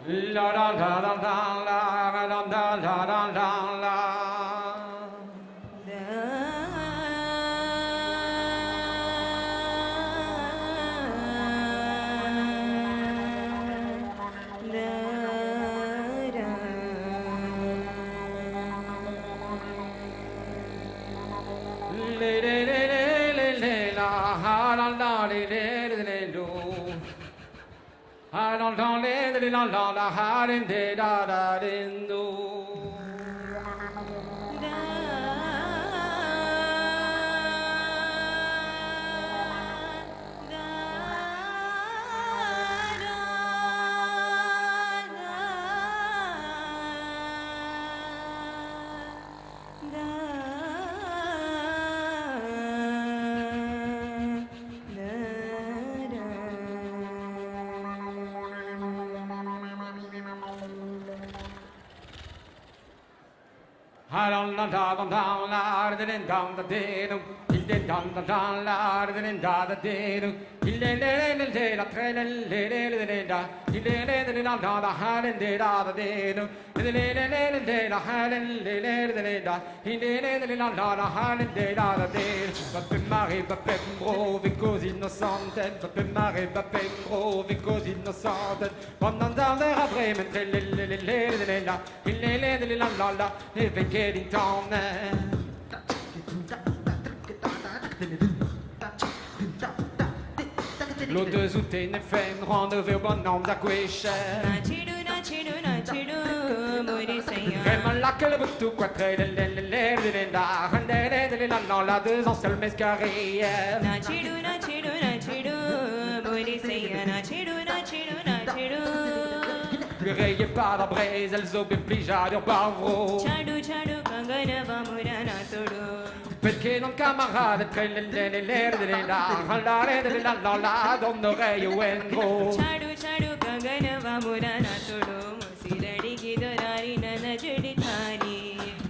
La la la la la la la la la la la. I don't know, la ha din de da da din do. I don't know, down, down, la, didn't down the dedo. Il did down the down, la, didn't da the dedo. Il did la train and lady da. Il did down the hand and did da the dedo. Il did the hand and lady da. Il did down the hand and did da the dedo. But the Marie, but Pembro, because inosanted. But the Marie, but Pembro, because inosanted. Pendant down there, a Bremen, lady da. Il did la, if getting down there. L'autre zoute ne fait une rendez-vous bon nom d'acquische. Vraiment là que le boutou quatre la deux ans seul mescarie. Rayez pas la braise, elles ont implij par vous. Perché non camarade tre le la don oreio engo.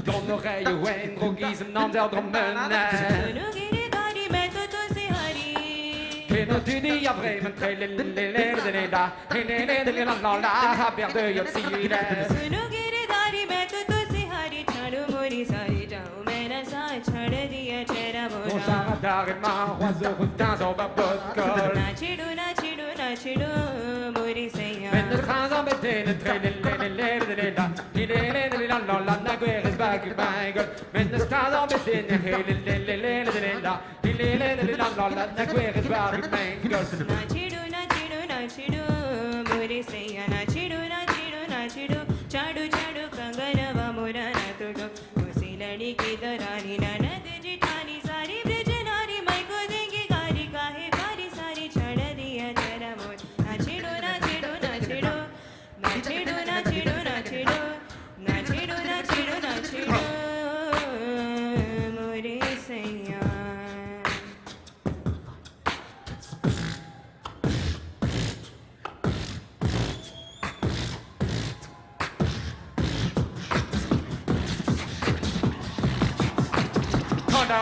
Don oreio engo gis non del dromene. Che non ti dia vremen tre le da e la per de yotsire. On s'arrête et ma oiseau routins au babocol. Mais ne train en bêter le trait de la guerre is back in my god. Mais ne train en bêter la guerre is back in my god. Chadu chadu kangana murana tudu musiladi ki darani nanad jitani sari brezhoneg mai ko dengi gari kahe gari sari chada diya tera mot nachidu nachidu nachidu nachidu nachidu nachidu nachidu nachidu nachidu more saiya.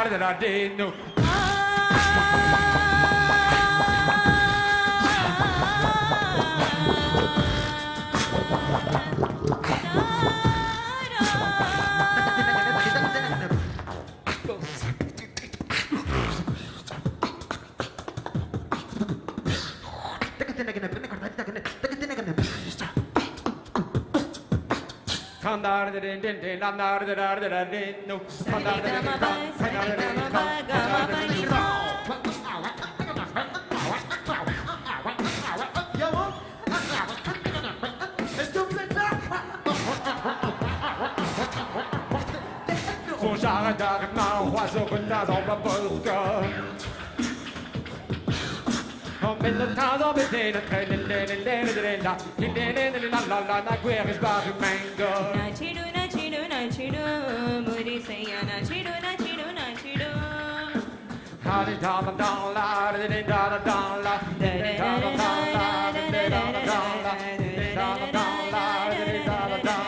That I didn't know. Son jarret d'arrêt ma oiseau renard dans ma polka. Mais le temps d'embêter le train la guerre is back in mango. Nachidu nachidu nachidu muri saiya nachidu nachidu nachidu. Hadi da da da la da da da da la da da da da da da da da da da da da da da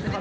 Kozh